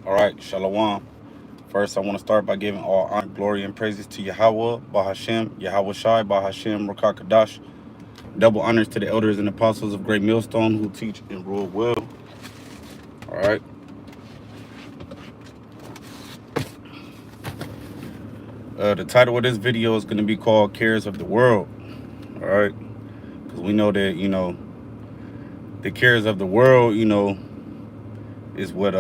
All right, Shalom. First, I want to start by giving all honor, glory, and praises to Yahweh, Bahashem, Yahweh Shai, Bahashem, Rakakadash. Double honors to the elders and apostles of Great Millstone who teach and rule well. All right. The title of this video is going to be called Cares of the World. All right. Because we know that, the cares of the world, is what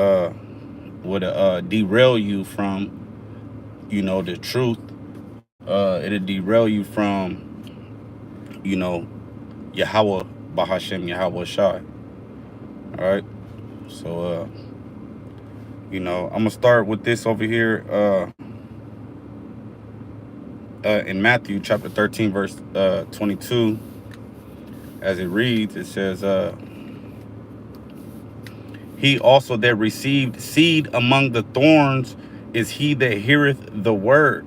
would derail you from, the truth. It'll derail you from, you know, Yahweh, Bahashem, Yahweh Shai. All right. So, I'm gonna start with this over here. In Matthew chapter 13, verse 22, as it reads, it says, "He also that received seed among the thorns is he that heareth the word."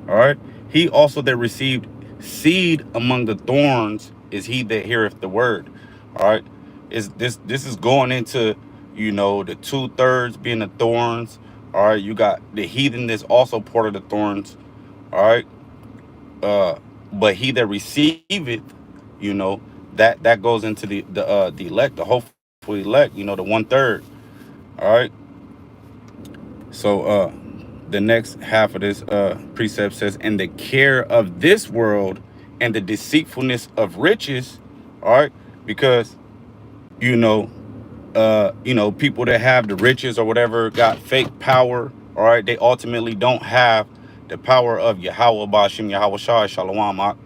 All right. He also that received seed among the thorns is he that heareth the word. All right. Is this is going into, the 2/3 being the thorns. All right. You got the heathen that's also part of the thorns. All right. But he that receiveth, that goes into the elect, the hopeful elect, the 1/3. All right. So the next half of this precept says, "And the care of this world and the deceitfulness of riches." All right. Because people that have the riches or whatever got fake power. All right. They ultimately don't have the power of Yahweh Bashim Yahweh Shai Shalom Ak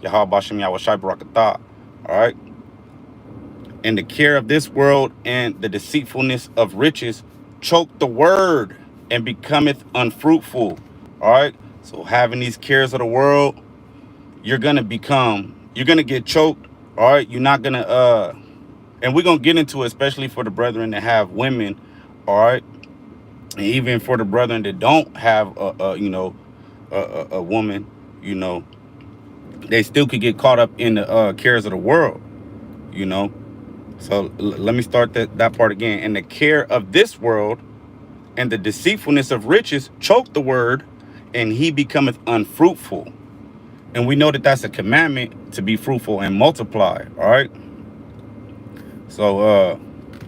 Yahweh Bashim Yahweh Shai Barakatah. All right. "And the care of this world and the deceitfulness of riches choke the word and becometh unfruitful." All right. So having these cares of the world, you're gonna get choked. All right. You're not gonna and we're gonna get into it, especially for the brethren that have women. All right. And even for the brethren that don't have a woman, you know, they still could get caught up in the cares of the world, you know. So let me start that part again. "And the care of this world and the deceitfulness of riches choke the word, and he becometh unfruitful." And we know that that's a commandment to be fruitful and multiply. All right. So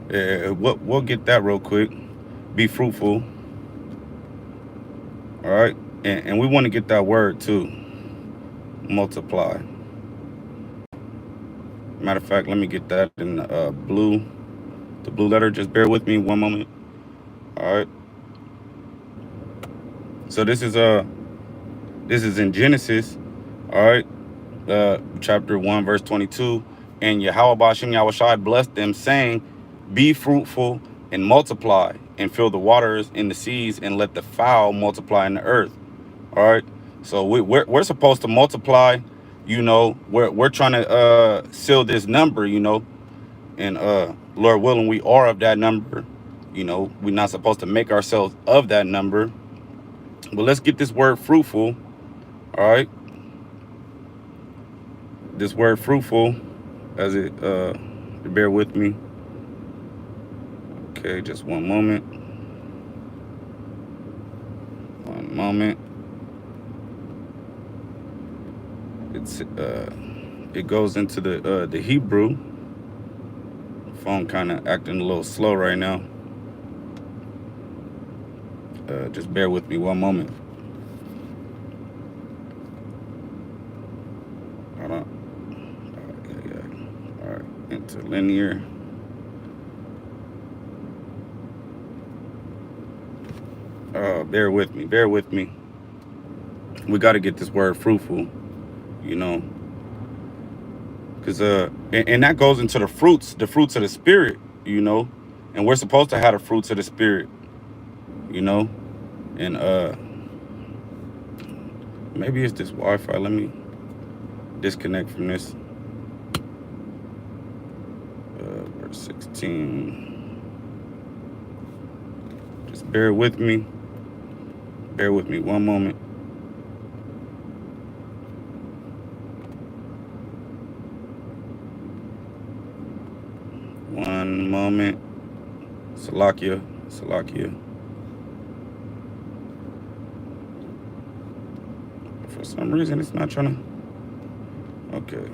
we'll get that real quick. Be fruitful. All right. And we want to get that word too. Multiply. Matter of fact, let me get that in the blue letter. Just bear with me one moment. All right. So this is in Genesis. All right. Chapter 1, verse 22. "And Yahweh Bashim Yahweh Shai blessed them, saying, Be fruitful and multiply, and fill the waters in the seas, and let the fowl multiply in the earth." All right. So we're supposed to multiply. We're trying to seal this number. And Lord willing, we are of that number. We're not supposed to make ourselves of that number. But let's get this word fruitful. All right. This word fruitful, as it bear with me. Okay, just one moment. One moment. It goes into the Hebrew. Phone kind of acting a little slow right now. Just bear with me one moment. Hold on. All right. Interlinear. Bear with me. Bear with me. We got to get this word fruitful. Because and that goes into the fruits of the spirit. And we're supposed to have the fruits of the spirit. And maybe it's this Wi-Fi. Let me disconnect from this. Verse 16. Just bear with me. Bear with me one moment. One moment. Salakia. For some reason, it's not trying to. Okay.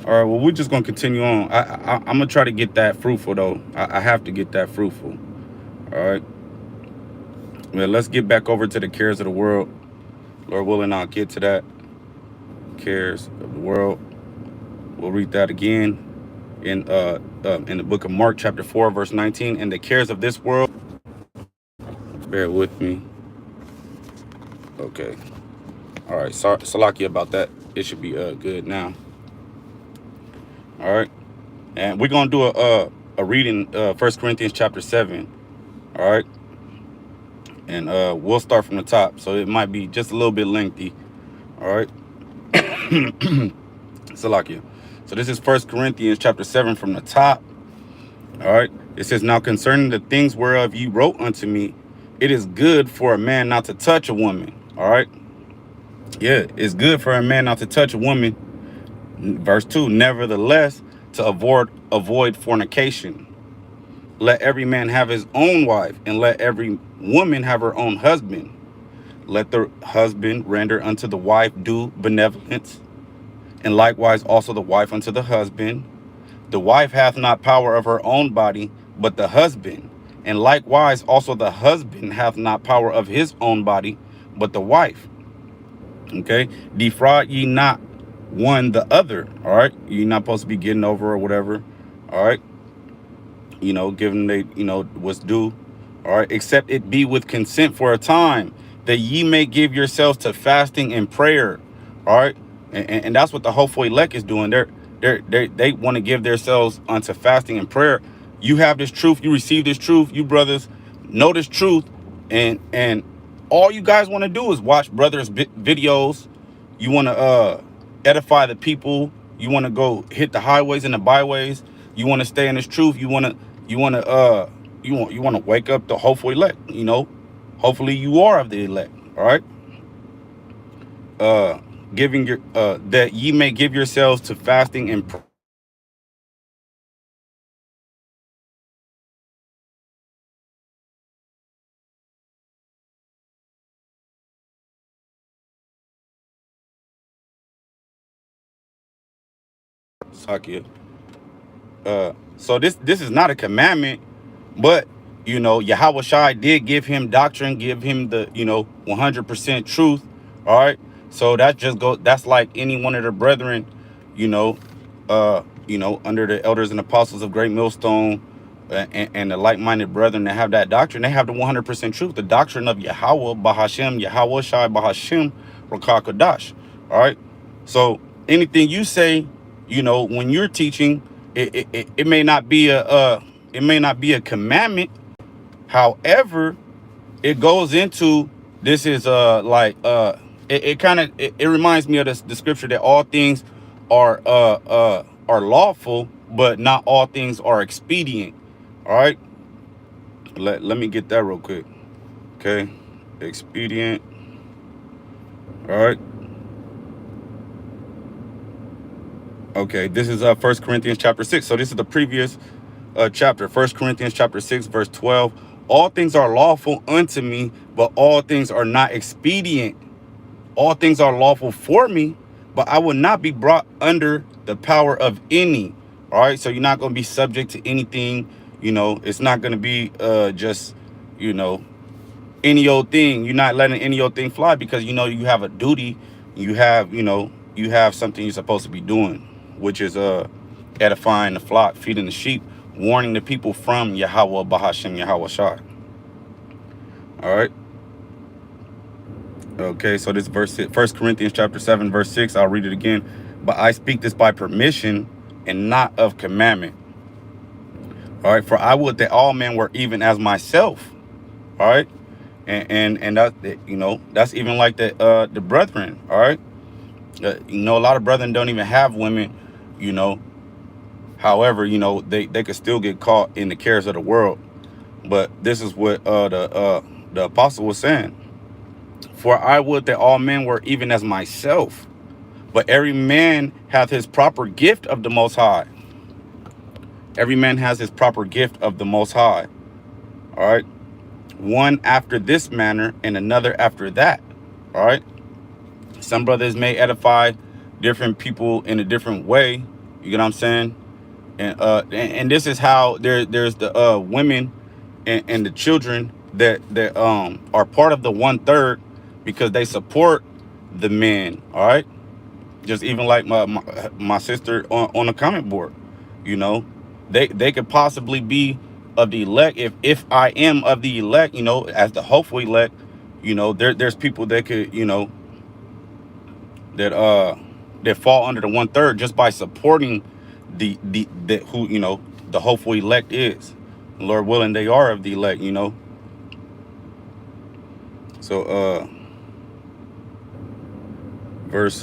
All right. Well, we're just gonna continue on. I'm gonna try to get that fruitful though. I have to get that fruitful. All right. Well, let's get back over to the cares of the world. Lord willing, I'll get to that. Cares of the world. We'll read that again in the book of Mark, chapter 4, verse 19. And the cares of this world. Bear with me. Okay. All right. Sorry, Salaki about that. It should be good now. All right. And we're gonna do a reading, 1 Corinthians chapter 7. All right. And we'll start from the top, so it might be just a little bit lengthy. All right. Salakia. So this is 1 Corinthians chapter 7 from the top. All right. It says, now concerning the things whereof you wrote unto me, it is good for a man not to touch a woman. All right. Yeah, it's good for a man not to touch a woman. Verse 2, nevertheless, to avoid fornication. Let every man have his own wife, and let every woman have her own husband. Let the husband render unto the wife due benevolence, and likewise also the wife unto the husband. The wife hath not power of her own body, but the husband. And likewise also the husband hath not power of his own body, but the wife. Okay? Defraud ye not one the other. All right? You're not supposed to be getting over or whatever. All right? You know, giving they, you know, what's due. All right? Except it be with consent for a time, that ye may give yourselves to fasting and prayer. All right? And that's what the hopeful elect is doing. They want to give themselves unto fasting and prayer. You have this truth. You receive this truth. You brothers know this truth. And all you guys want to do is watch brothers videos. You want to edify the people. You want to go hit the highways and the byways. You want to stay in this truth. You want to wake up the hopeful elect. You know, hopefully you are of the elect. All right. Giving your that ye may give yourselves to fasting and prayer. Sakia. So this is not a commandment, but you know, Yahweh Shai did give him doctrine, give him the 100% truth. All right. So that just goes. That's like any one of the brethren, under the elders and apostles of Great Millstone, and the like-minded brethren that have that doctrine. They have the 100% truth, the doctrine of Yahweh Bahashem, Yahweh Shai Bahashem Rakah Kodash. All right. So anything you say, when you're teaching, it may not be a commandment. However, it goes into this is it reminds me of the scripture that all things are lawful, but not all things are expedient. All right. Let me get that real quick. Okay. Expedient. All right. Okay, this is 1 Corinthians chapter 6. So this is the previous chapter, 1 Corinthians chapter 6, verse 12. All things are lawful unto me, but all things are not expedient. All things are lawful for me, but I will not be brought under the power of any. All right, so you're not going to be subject to anything. It's not going to be just, any old thing. You're not letting any old thing fly because, you have a duty. You have something you're supposed to be doing, which is edifying the flock, feeding the sheep, warning the people from Yahweh Bahashem Yahweh Shai. All right. Okay, so this verse, 1 Corinthians chapter 7, verse 6, I'll read it again. But I speak this by permission and not of commandment. All right, for I would that all men were even as myself. All right. And that, that's even like the brethren. All right. A lot of brethren don't even have women, However, they could still get caught in the cares of the world. But this is what the apostle was saying. For I would that all men were even as myself, but every man hath his proper gift of the Most High. Every man has his proper gift of the Most High. All right. One after this manner and another after that. All right. Some brothers may edify different people in a different way. You get what I'm saying? And this is how there's the women and the children that are part of the 1/3 because they support the men. All right, just even like my sister on the comment board, you know, they could possibly be of the elect. If I am of the elect, you know, as the hopeful elect, you know, there's people that could, you know, that that fall under the 1/3 just by supporting the who, you know, the hopeful elect is. Lord willing, they are of the elect, you know. So verse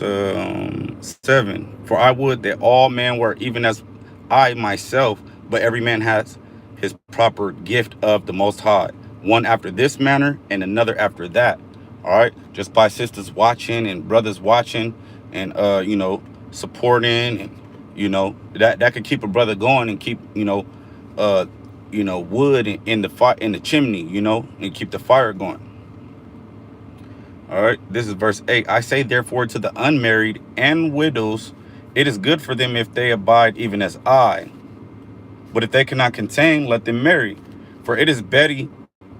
7, for I would that all men were even as I myself, but every man has his proper gift of the Most High, one after this manner and another after that. All right, just by sisters watching and brothers watching and you know, supporting, and you know, that could keep a brother going and keep, uh wood in the fire, in the chimney, you know, and keep the fire going. All right, this is verse 8. I say therefore to the unmarried and widows, it is good for them if they abide even as I. But if they cannot contain, let them marry. For it is better,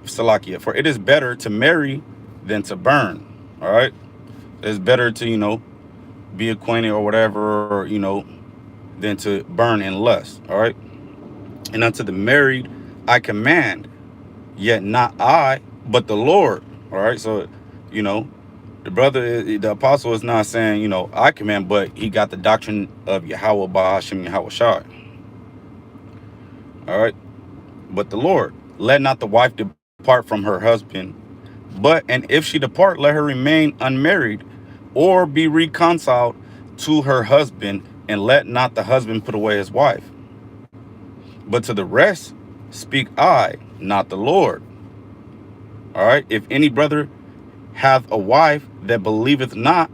Salakia, for it is better to marry than to burn. All right, it's better to, you know, be acquainted or whatever, or, you know, than to burn in lust. All right, and unto the married I command, yet not I, but the Lord. All right, so, you know, the apostle is not saying, you know, I command, but he got the doctrine of Yahweh Bahashim Yahweh Shai. All right, but the Lord, let not the wife depart from her husband, and if she depart, let her remain unmarried, or be reconciled to her husband, and let not the husband put away his wife. But to the rest speak I, not the Lord. All right, if any brother hath a wife that believeth not,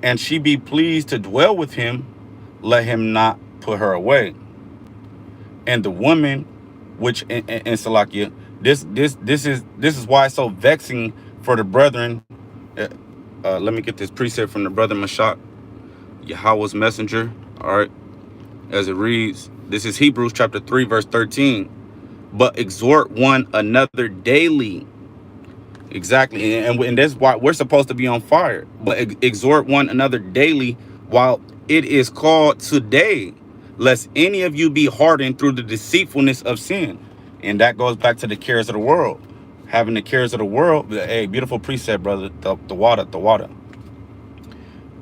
and she be pleased to dwell with him, let him not put her away. And the woman, which in Salakia, this is why it's so vexing for the brethren. Let me get this precept from the brother Mashak, Yahweh's messenger. All right, as it reads, this is Hebrews chapter 3 verse 13. But exhort one another daily. Exactly, and that's why we're supposed to be on fire. But exhort one another daily while it is called today, lest any of you be hardened through the deceitfulness of sin. And that goes back to the cares of the world. Having the cares of the world. Hey, beautiful precept, brother. The water.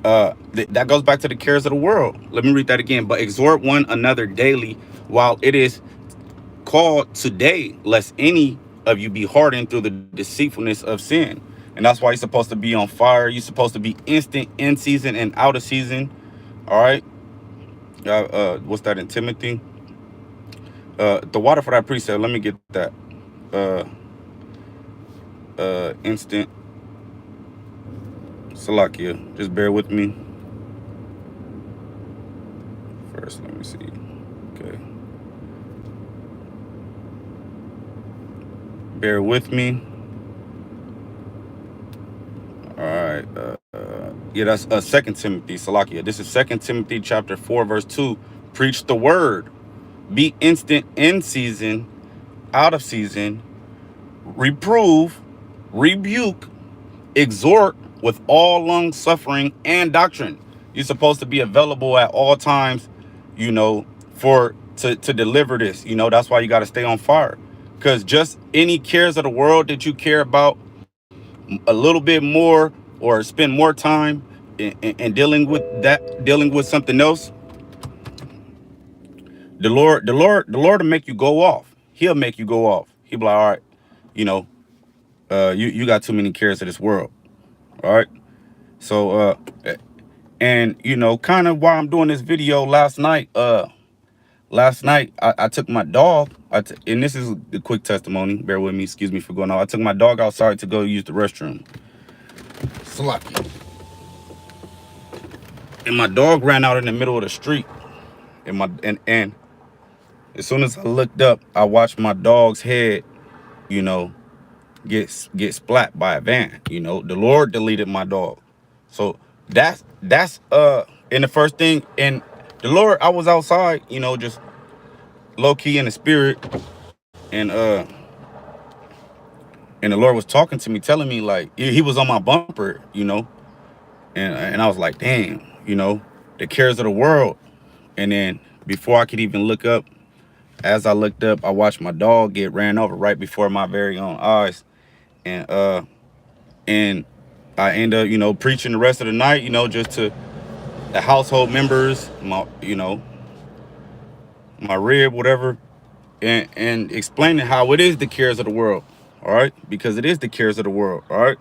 That goes back to the cares of the world. Let me read that again. But exhort one another daily while it is called today, lest any of you be hardened through the deceitfulness of sin. And that's why you're supposed to be on fire. You're supposed to be instant in season and out of season. All right. What's that in Timothy? The water for that precept. Let me get that. Instant. Salakia. Just bear with me. First, let me see. Okay. Bear with me. All right. Yeah, that's 2 Timothy, Salakia. This is 2 Timothy chapter 4, verse 2. Preach the word. Be instant in season, out of season. Reprove, rebuke, exhort with all long suffering and doctrine. You're supposed to be available at all times, you know, to deliver this. You know, that's why you got to stay on fire. Because just any cares of the world that you care about a little bit more or spend more time in dealing with something else, the Lord will make you go off. He'll make you go off. He'll be like, all right, you know, you got too many cares of this world. All right. So and you know, kind of while I'm doing this video last night, I took my dog. And this is the quick testimony. Bear with me. Excuse me for going on. I took my dog outside to go use the restroom. Slacky. And my dog ran out in the middle of the street. And as soon as I looked up, I watched my dog's head, you know, get splat by a van. You know, the Lord deleted my dog. So that's in the first thing. And the Lord, I was outside, just low key in the spirit, and and the Lord was talking to me, telling me like he was on my bumper, and I was like, damn, the cares of the world. And then before I could even look up, as I looked up, I watched my dog get ran over right before my very own eyes, and I end up, preaching the rest of the night, just to the household members, my rib, whatever, and explaining how it is the cares of the world, all right, because it is the cares of the world, all right.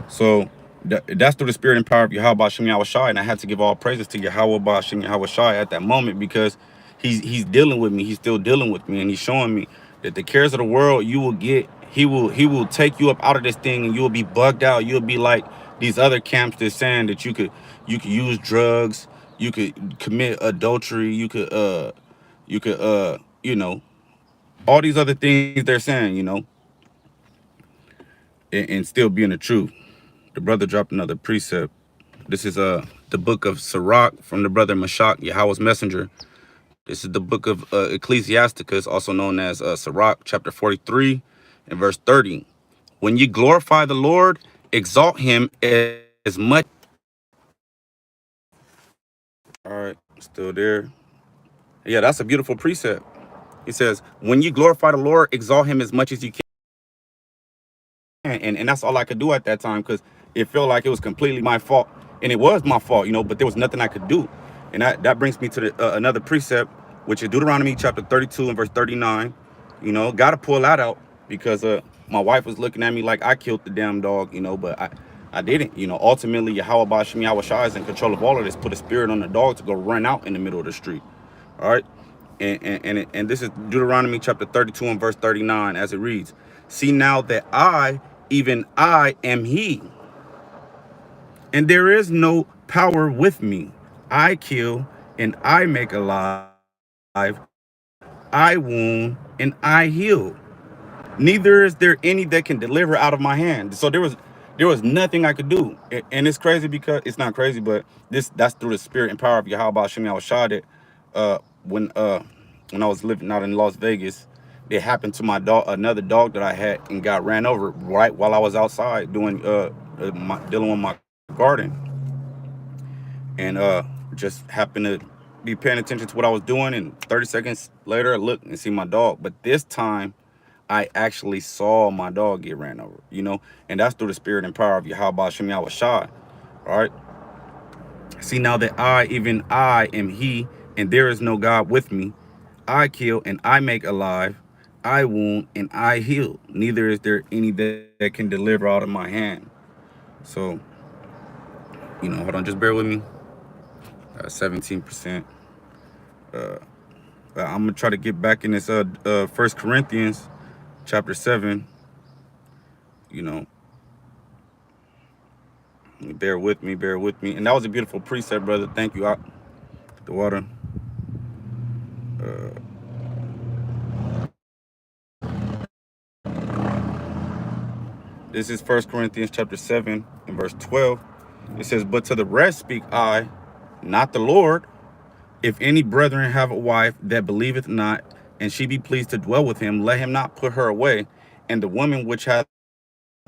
So that's through the spirit and power of Yahweh Shem Yahweh Shai, and I had to give all praises to Yahweh Shem Yahweh Shai at that moment, because he's dealing with me, he's still dealing with me, and he's showing me that the cares of the world you will get, he will take you up out of this thing, and you will be bugged out. You'll be like these other camps that's saying that you could use drugs, you could commit adultery, you could all these other things they're saying, and still be in the truth. The brother dropped another precept. This is the book of Sirach from the brother Mashak, Yahweh's messenger. This is the book of Ecclesiasticus, also known as Sirach, chapter 43 and verse 30. When ye glorify the Lord, exalt him as much. All right, still there. Yeah, that's a beautiful precept. He says, when you glorify the Lord, exalt him as much as you can. And that's all I could do at that time, because it felt like it was completely my fault. And it was my fault, but there was nothing I could do. And that brings me to the another precept, which is Deuteronomy chapter 32 and verse 39. Got to pull that out, because my wife was looking at me like I killed the damn dog, but I didn't. Ultimately, Yahweh Bashim Yahweh Shai is in control of all of this, put a spirit on the dog to go run out in the middle of the street. All right. And this is Deuteronomy chapter 32 and verse 39, as it reads, see now that I, even I, am he, and there is no power with me. I kill and I make alive, I wound and I heal. Neither is there any that can deliver out of my hand. So there was nothing I could do. And it's crazy, because it's not crazy, but that's through the spirit and power of Yahweh Shem Yahweh Shai, that when I was living out in Las Vegas, it happened to my dog, another dog that I had, and got ran over right while I was outside doing dealing with my garden. And just happened to be paying attention to what I was doing, and 30 seconds later I looked and see my dog. But this time I actually saw my dog get ran over, and that's through the spirit and power of Yahweh Shem Yahweh Shai. All right. See now that I, even I, am he, and there is no God with me. I kill and I make alive. I wound and I heal. Neither is there any that can deliver out of my hand. So, hold on, just bear with me. 17%. I'm gonna try to get back in this 1 Corinthians chapter 7. Bear with me, bear with me. And that was a beautiful precept, brother. Thank you. The water. This is 1 Corinthians chapter 7 and verse 12. It says, but to the rest speak I, not the Lord. If any brethren have a wife that believeth not, and she be pleased to dwell with him, let him not put her away. And the woman which hath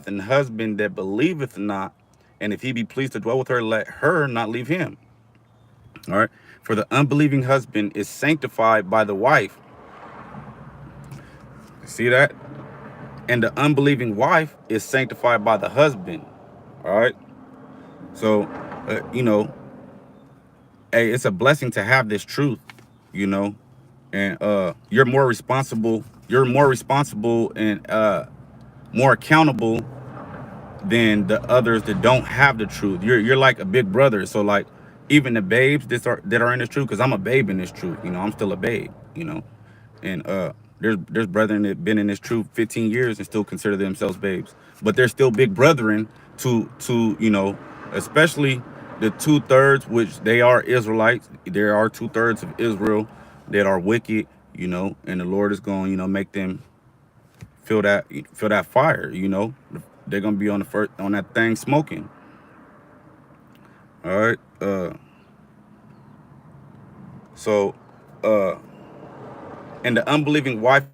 an husband that believeth not, and if he be pleased to dwell with her, let her not leave him. All right. For the unbelieving husband is sanctified by the wife. See that? And the unbelieving wife is sanctified by the husband. All right. So, hey, it's a blessing to have this truth, and you're more responsible. You're more responsible and more accountable than the others that don't have the truth. You're like a big brother. So like, even the babes that are in this truth, because I'm a babe in this truth. I'm still a babe. And there's brethren that been in this truth 15 years and still consider themselves babes, but they're still big brethren to especially the 2/3, which they are Israelites. There are 2/3 of Israel that are wicked, and the Lord is going, make them feel that fire. They're gonna be on that thing smoking. All right. So, uh, and the unbelieving wife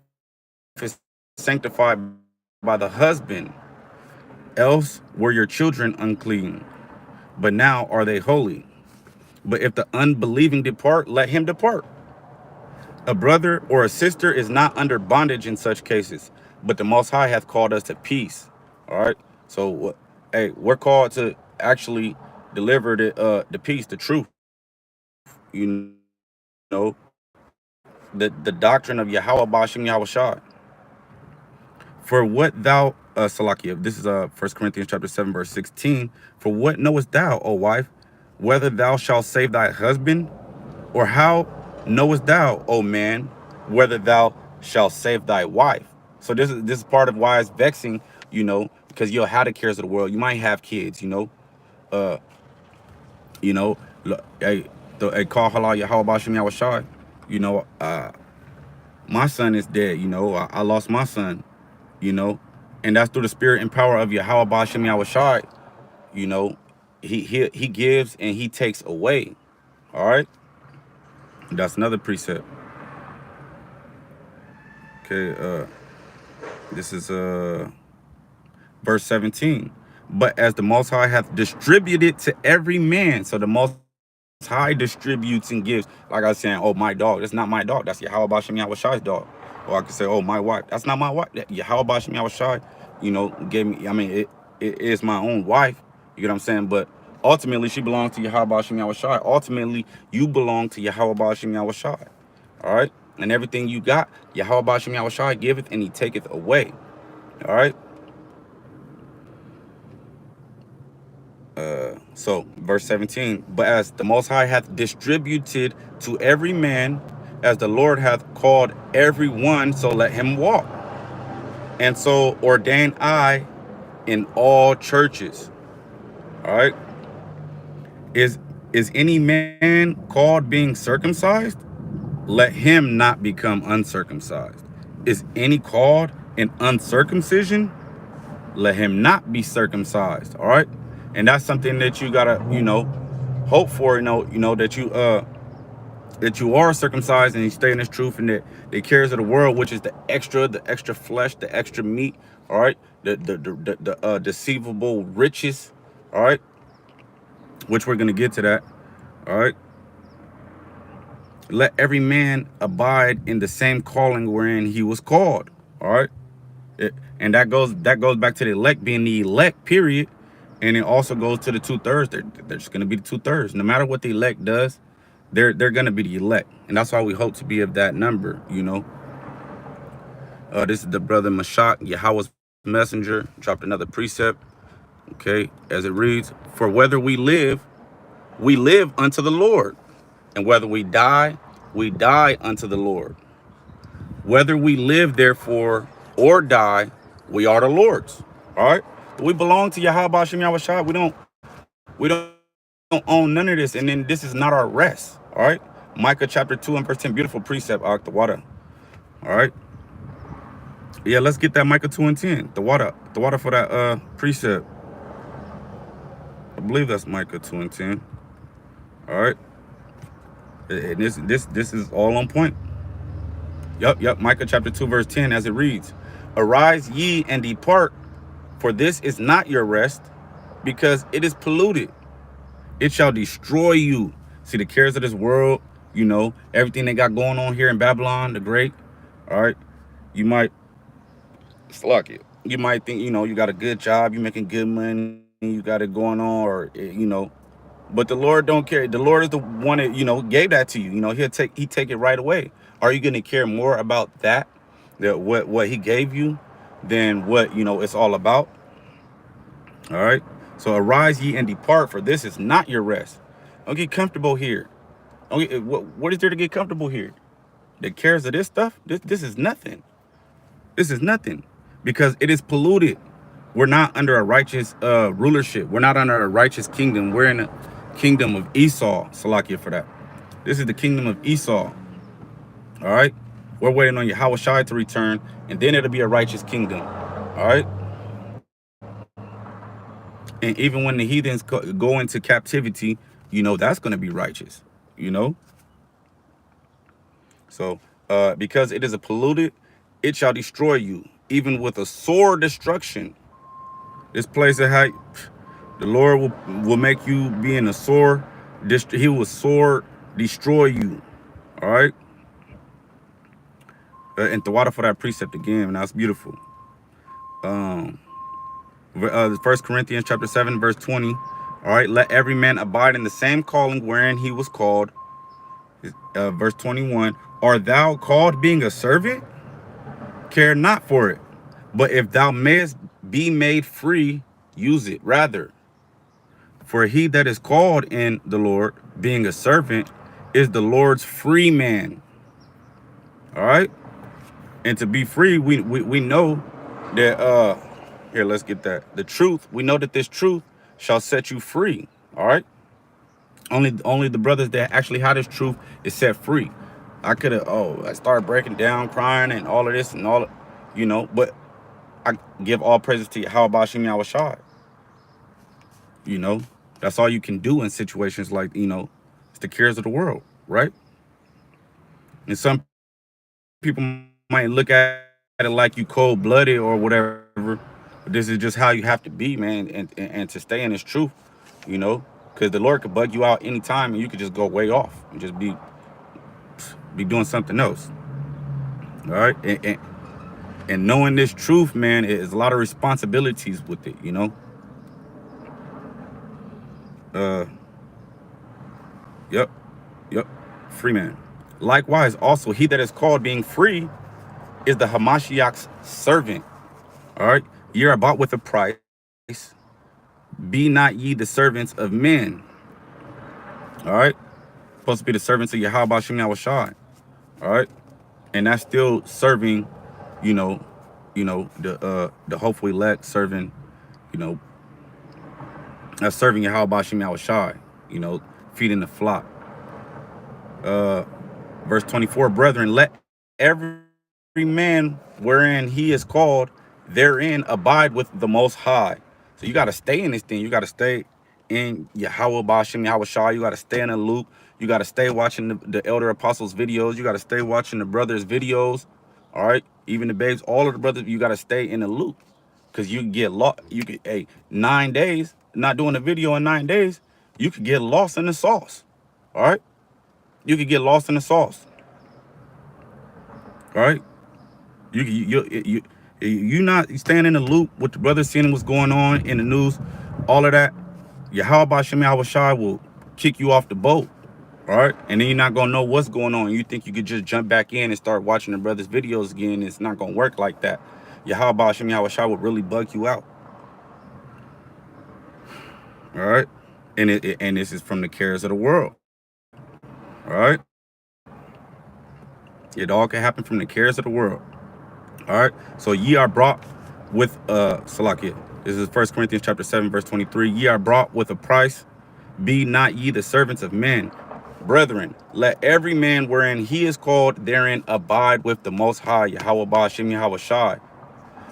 is sanctified by the husband. Else were your children unclean, but now are they holy. But if the unbelieving depart, let him depart. A brother or a sister is not under bondage in such cases, but the Most High hath called us to peace. All right. So, hey, we're called to actually deliver the peace, the truth. You know, the doctrine of Yahweh Bashim Yahweh Shai. For what thou, Salakia, this is 1 Corinthians chapter 7, verse 16. For what knowest thou, O wife, whether thou shalt save thy husband? Or how knowest thou, O man, whether thou shalt save thy wife? So this is part of why it's vexing, because you'll have the cares of the world. You might have kids, uh, hey, call halal Yahweh Bashim Yahweh Shai. My son is dead, I lost my son, and that's through the spirit and power of Yahweh Bashim Yahweh Shai. He gives and he takes away. All right. That's another precept. Okay, this is verse 17. But as the Most High hath distributed to every man, so the Most High distributes and gives. Like I was saying, oh, my dog, that's not my dog. That's Yahweh Bashim Yahweh Shai's dog. Or I could say, oh, my wife, that's not my wife. Yahweh Bashim Yahweh Shai, gave me, it is my own wife. You get what I'm saying? But ultimately, she belongs to Yahweh Bashim Yahweh Shai. Ultimately, you belong to Yahweh Bashim Yahweh Shai. All right? And everything you got, Yahweh Bashim Yahweh Shai giveth and he taketh away. All right? So, verse 17, but as the Most High hath distributed to every man, as the Lord hath called every one, so let him walk. And so ordain I in all churches. All right? Is any man called being circumcised? Let him not become uncircumcised. Is any called in uncircumcision? Let him not be circumcised. All right? And that's something that you gotta, hope for, that you are circumcised and you stay in this truth, and that the cares of the world, which is the extra flesh, the extra meat, all right, the deceivable riches, all right, which we're gonna get to that, all right. Let every man abide in the same calling wherein he was called, all right. And that goes back to the elect being the elect, period. And it also goes to the 2/3. They're just going to be the 2/3. No matter what the elect does, they're going to be the elect. And that's why we hope to be of that number, This is the brother Mashak, Yahweh's messenger, dropped another precept. Okay, as it reads, for whether we live unto the Lord. And whether we die unto the Lord. Whether we live, therefore, or die, we are the Lord's. All right? We belong to Yahweh Bashim Yahweh Shai. We don't own none of this, and then this is not our rest. All right. Micah chapter 2 and verse 10, beautiful precept, the water. All right. Yeah, let's get that Micah 2 and 10. The water for that precept. I believe that's Micah 2 and 10. All right. And this is all on point. Yep. Micah chapter 2 verse 10, as it reads, arise ye and depart, for this is not your rest, because it is polluted. It shall destroy you. See, the cares of this world, everything they got going on here in Babylon the Great. All right. You might think, you got a good job, you making good money, you got it going on, or, but the Lord don't care. The Lord is the one that, gave that to you. He take it right away. Are you going to care more about that what he gave you than what, it's all about? All right. So arise ye and depart, for this is not your rest. Don't get comfortable here. What is there to get comfortable here? The cares of this stuff, this is nothing. This is nothing, because it is polluted. We're not under a righteous rulership. We're not under a righteous kingdom. We're in a kingdom of Esau. Salakia for that. This is the kingdom of Esau. All right. We're waiting on Yahweh Shai to return, and then it'll be a righteous kingdom. All right. And even when the heathens go into captivity, that's going to be righteous, you know. So because it is a polluted, it shall destroy you, even with a sore destruction. This place that the Lord will make you be in a sore, he will sore destroy you. All right. And the water for that precept again, and that's beautiful. Um, 1 Corinthians chapter 7, verse 20. All right, let every man abide in the same calling wherein he was called. Verse 21. Art thou called being a servant? Care not for it. But if thou mayest be made free, use it rather. For he that is called in the Lord, being a servant, is the Lord's free man. All right. And to be free, we know that here, let's get that. The truth, we know that this truth shall set you free. All right. Only the brothers that actually had this truth is set free. I could have I started breaking down, crying, and all of this and all, but I give all praises to Yahweh Bashim Yahweh Shai. That's all you can do in situations like, it's the cares of the world, right? And some people might look at it like you cold-blooded or whatever, but this is just how you have to be, man, and to stay in this truth, because the Lord could bug you out anytime and you could just go way off and just be doing something else. All right. And knowing this truth, man, is a lot of responsibilities with it, Yep. Free man. Likewise, also, he that is called being free is the Hamashiach's servant. All right. Ye are bought with a price. Be not ye the servants of men. All right. Supposed to be the servants of Yahweh Bashim Yahweh Shai. All right. And that's still serving, the hopefully elect serving, that's serving Yahweh Bashim Yahweh Shai, feeding the flock. Verse 24, brethren, let every man wherein he is called therein abide with the Most High. So you got to stay in this thing. You got to stay in Yahweh Bashim Yahweh Shai. You got to stay in the loop. You got to stay watching the elder apostles videos. You got to stay watching the brothers videos. All right. Even the babes, all of the brothers, you got to stay in the loop, because you get lost. You could, 9 days, not doing a video in 9 days, you could get lost in the sauce. All right. You could get lost in the sauce. All right. You not staying in the loop with the brothers, seeing what's going on in the news, all of that. Yahweh Bashim Yahweh Shai will kick you off the boat. All right. And then you're not going to know what's going on. You think you could just jump back in and start watching the brothers' videos again. It's not going to work like that. Yahweh Bashim Yahweh Shai will really bug you out. All right. And this is from the cares of the world. All right. It all can happen from the cares of the world. All right. So ye are brought with Salakia. This is 1 Corinthians chapter 7, verse 23. Ye are brought with a price. Be not ye the servants of men. Brethren, let every man wherein he is called therein abide with the Most High, Yahweh Bashim Yahweh Shai.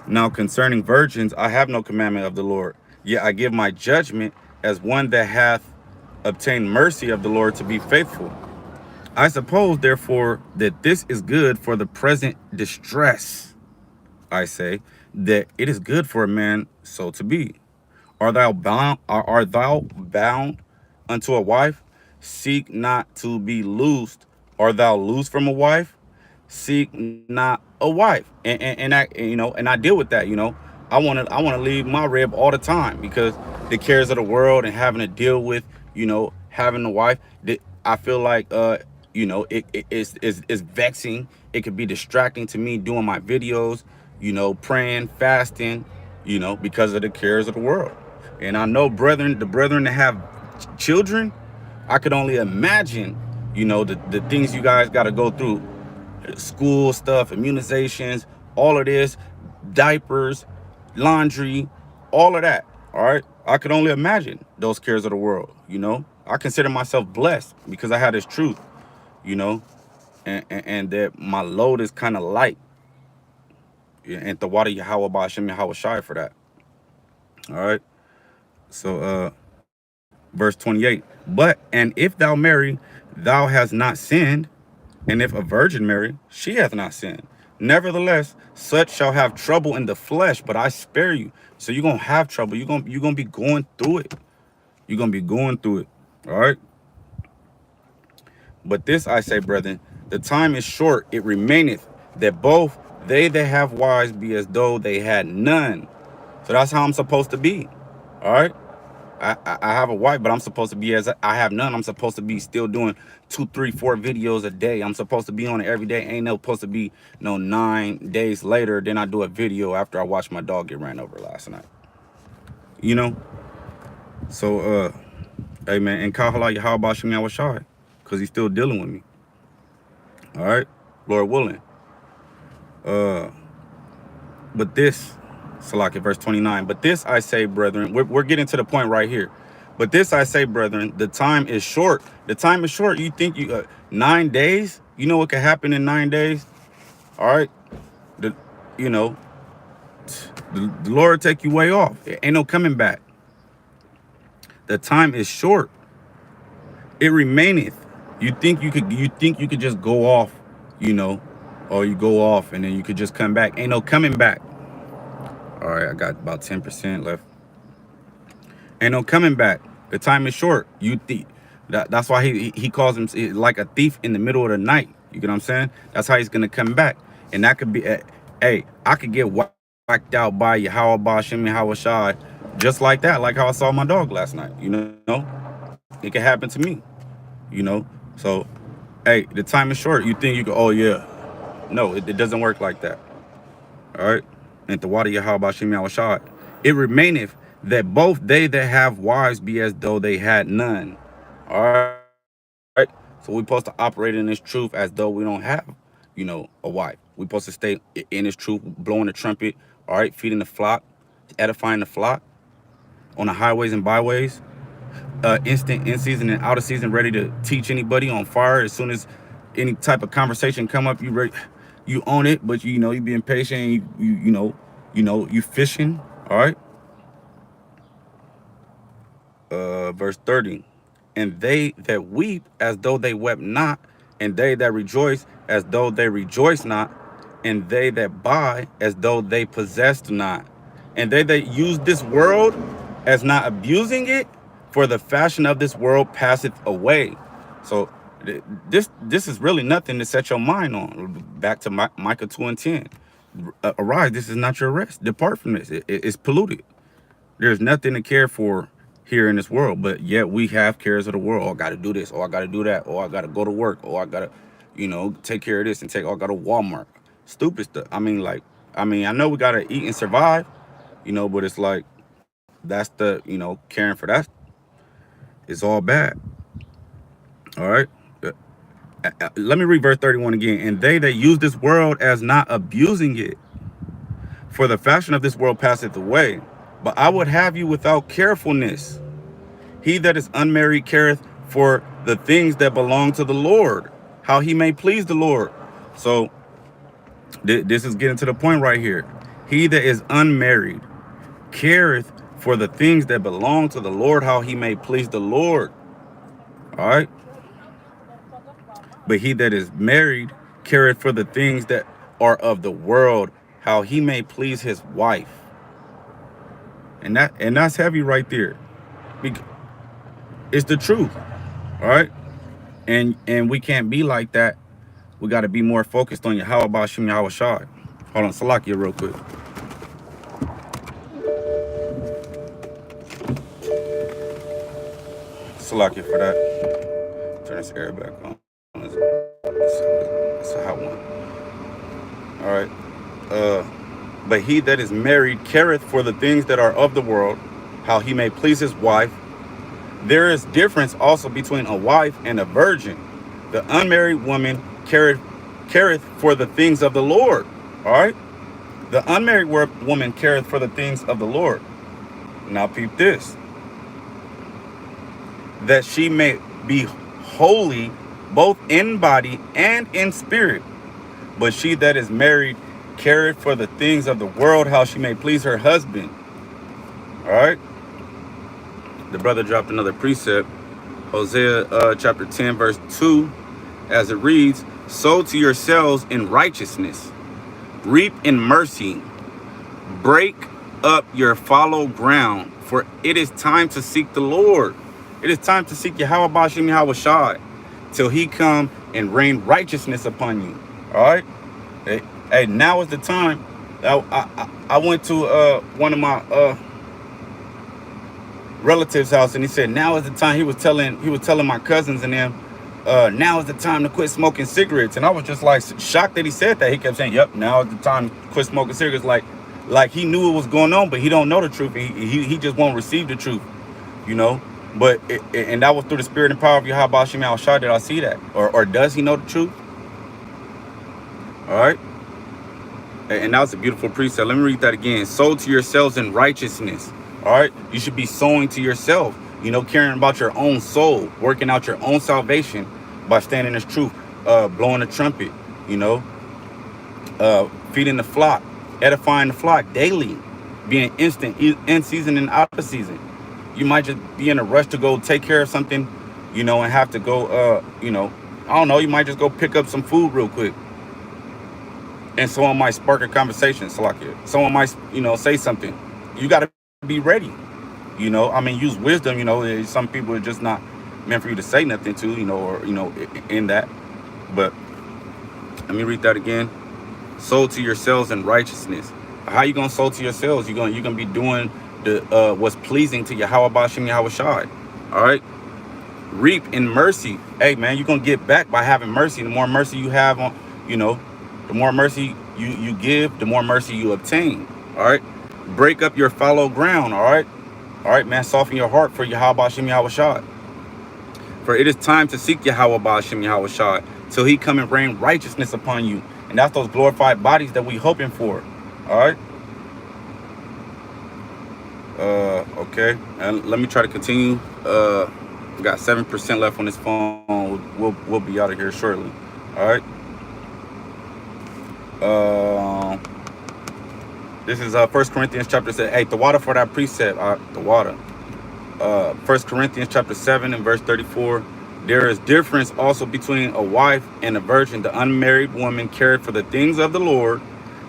Now concerning virgins, I have no commandment of the Lord. Yet I give my judgment as one that hath obtained mercy of the Lord to be faithful. I suppose, therefore, that this is good for the present distress. I say that it is good for a man so to be. Art thou bound unto a wife? Seek not to be loosed. Art thou loosed from a wife? Seek not a wife. And I deal with that. I want to leave my rib all the time, because the cares of the world and having to deal with, having a wife, I feel like it's vexing. It could be distracting to me doing my videos, praying, fasting, because of the cares of the world. And I know the brethren that have children, I could only imagine, the things you guys got to go through. School stuff, immunizations, all of this, diapers, laundry, all of that. All right. I could only imagine those cares of the world. I consider myself blessed because I had this truth, and that my load is kind of light. And the water Yahweh Bashim Yahweh Shai for that. All right. So verse 28. And if thou marry, thou hast not sinned, and if a virgin marry, she hath not sinned. Nevertheless, such shall have trouble in the flesh, but I spare you. So you're gonna have trouble. You're gonna be going through it. You're gonna be going through it. All right. But this I say, brethren, the time is short, it remaineth, that both they that have wives be as though they had none. So that's how I'm supposed to be. All right. I have a wife, but I'm supposed to be as I have none. I'm supposed to be still doing 2, 3, 4 videos a day. I'm supposed to be on it every day. Ain't no supposed to be no 9 days later. Then I do a video after I watched my dog get ran over last night. You know? So, hey man, and Kahala Yahweh Shem Yahushai, because he's still dealing with me. All right, Lord willing. But this, Salaki, verse 29. But this I say, brethren, we're getting to the point right here. But this I say, brethren, the time is short. The time is short. You think you 9 days? You know what could happen in 9 days? All right, the you know, the Lord take you way off. It ain't no coming back. The time is short. It remaineth. You think you could just go off, you know, or you go off and then you could just come back. Ain't no coming back. All right, I got about 10% left. Ain't no coming back. The time is short. You think that's why he calls him like a thief in the middle of the night. You get what I'm saying? That's how he's gonna come back. And that could be, hey, I could get whacked out by Yahweh Shem Yahushai just like that, like how I saw my dog last night. You know, it can happen to me. You know, so hey, the time is short. You think you go, oh yeah, no, it doesn't work like that. All right, and the water Yahweh Shem Yahushai, it remaineth that both they that have wives be as though they had none. All right, so we're supposed to operate in this truth as though we don't have, you know, a wife. We're supposed to stay in this truth, blowing the trumpet. All right, feeding the flock, edifying the flock on the highways and byways. Instant in season and out of season, ready to teach anybody on fire. As soon as any type of conversation come up, you ready, you own it. But you know, you being patient. You know, you fishing. All right. Verse 30, and they that weep as though they wept not, and they that rejoice as though they rejoice not, and they that buy as though they possessed not, and they that use this world as not abusing it, for the fashion of this world passeth away. So this is really nothing to set your mind on. Back to Micah 2:10. Arise, this is not your rest. Depart from this. It's polluted. There's nothing to care for here in this world, but yet we have cares of the world. Oh, I got to do this. Oh, I got to do that. Oh, I got to go to work. Oh, I got to, you know, take care of this and I got to Walmart. Stupid stuff. I mean, I know we got to eat and survive, you know, but it's like, that's the, you know, caring for that. It's all bad. All right. Let me read verse 31 again. And they that use this world as not abusing it, for the fashion of this world passeth away. But I would have you without carefulness. He that is unmarried careth for the things that belong to the Lord, how he may please the Lord. So this is getting to the point right here. He that is unmarried careth for the things that belong to the Lord, how he may please the Lord. All right. But he that is married careth for the things that are of the world, how he may please his wife. And that's heavy right there. It's the truth. All right. And we can't be like that. We got to be more focused on Yahweh Shem Yahushai. Hold on, Salakia real quick. Salakia for that. Turn this air back on. It's a hot one. All right. But he that is married careth for the things that are of the world, how he may please his wife. There is difference also between a wife and a virgin. The unmarried woman careth for the things of the Lord. All right. The unmarried woman careth for the things of the Lord. Now peep this. That she may be holy both in body and in spirit. But she that is married careth for the things of the world, how she may please her husband. All right. the brother dropped another precept. Hosea chapter 10, verse 2, as it reads, sow to yourselves in righteousness, reap in mercy, break up your fallow ground, for it is time to seek the Lord. It is time to seek Yahweh Bashim Yahweh Shai, till he come and rain righteousness upon you. All right? Hey, now is the time. I went to one of my relatives' house, and he said now is the time. He was telling my cousins and them, now is the time to quit smoking cigarettes. And I was just like shocked that he said that. He kept saying, yep, now is the time to quit smoking cigarettes. Like he knew what was going on, but he don't know the truth. He just won't receive the truth, you know. But and that was through the spirit and power of Yahweh Bashim Yahweh Shai that I see that. Or does he know the truth? All right. And that was a beautiful precept. Let me read that again. Sow to yourselves in righteousness. All right. You should be sowing to yourself, you know, caring about your own soul, working out your own salvation by standing as truth, blowing the trumpet, you know, feeding the flock, edifying the flock daily, being instant, in season and out of season. You might just be in a rush to go take care of something, you know, and have to go, you know, I don't know, you might just go pick up some food real quick. And someone might spark a conversation, someone might, you know, say something. You got to be ready, you know. I mean, use wisdom, you know. Some people are just not meant for you to say nothing to, you know, or, you know, in that. But let me read that again. Sow to yourselves in righteousness. How you gonna sow to yourselves? You're gonna be doing the what's pleasing to Yahweh Bashim Yahweh Shai. All right. Reap in mercy. Hey man, you're gonna get back by having mercy. The more mercy you have on, you know, the more mercy you give, the more mercy you obtain. All right. Break up your fallow ground. All right. All right, man. Soften your heart for Yahweh Bashim Yahweh Shai. For it is time to seek Yahweh Bashim Yahweh Shai till he come and rain righteousness upon you. And that's those glorified bodies that we hoping for. All right. Okay. And let me try to continue. We got 7% left on this phone. We'll be out of here shortly. All right. This is 1 Corinthians chapter 7. Hey, the water for that precept. The water. 1 Corinthians chapter 7 and verse 34. There is difference also between a wife and a virgin. The unmarried woman cared for the things of the Lord,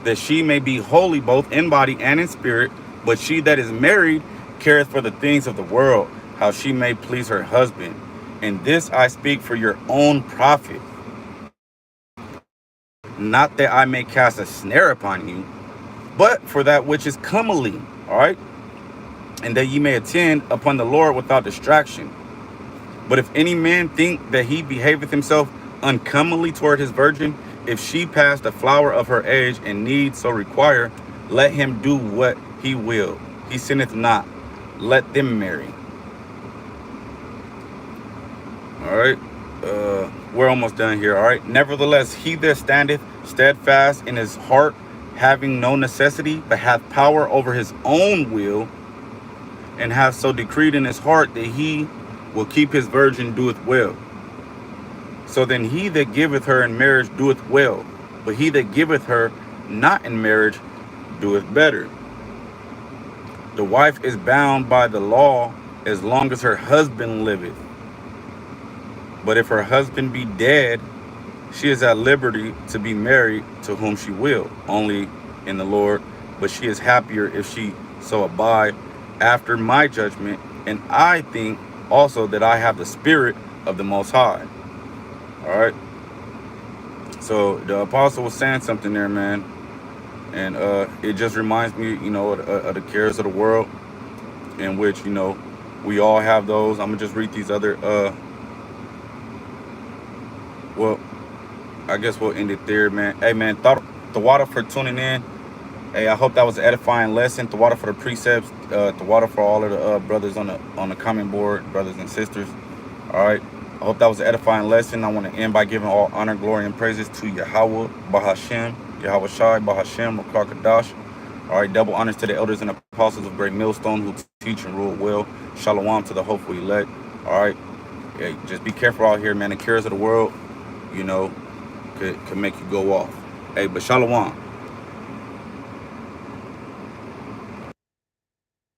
that she may be holy both in body and in spirit. But she that is married careth for the things of the world, how she may please her husband. And this I speak for your own profit, not that I may cast a snare upon you, but for that which is comely. All right. And that ye may attend upon the Lord without distraction. But if any man think that he behaveth himself uncomely toward his virgin, if she pass the flower of her age and need so require, let him do what he will. He sinneth not. Let them marry. All right. We're almost done here. All right. Nevertheless, he that standeth steadfast in his heart, having no necessity, but hath power over his own will, and hath so decreed in his heart that he will keep his virgin, doeth well. So then he that giveth her in marriage doeth well, but he that giveth her not in marriage doeth better. The wife is bound by the law as long as her husband liveth. But if her husband be dead, she is at liberty to be married to whom she will, only in the Lord. But she is happier if she so abide after my judgment. And I think also that I have the spirit of the Most High. All right. So the apostle was saying something there, man. And it just reminds me, you know, of the cares of the world, in which, you know, we all have those. I'm going to just read these other, well, I guess we'll end it there, man. Hey, man, the water for tuning in. Hey, I hope that was an edifying lesson. The water for the precepts. The water for all of the brothers on the comment board, brothers and sisters. All right. I hope that was an edifying lesson. I want to end by giving all honor, glory, and praises to Yahweh, Bahashem, Yahweh Shai, Bahashem, Rakar Kadash. All right, double honors to the elders and apostles of Great Millstone who teach and rule well. Shalom to the hopeful elect. All right. Hey, just be careful out here, man. The cares of the world, you know, could make you go off. Hey, but shalom.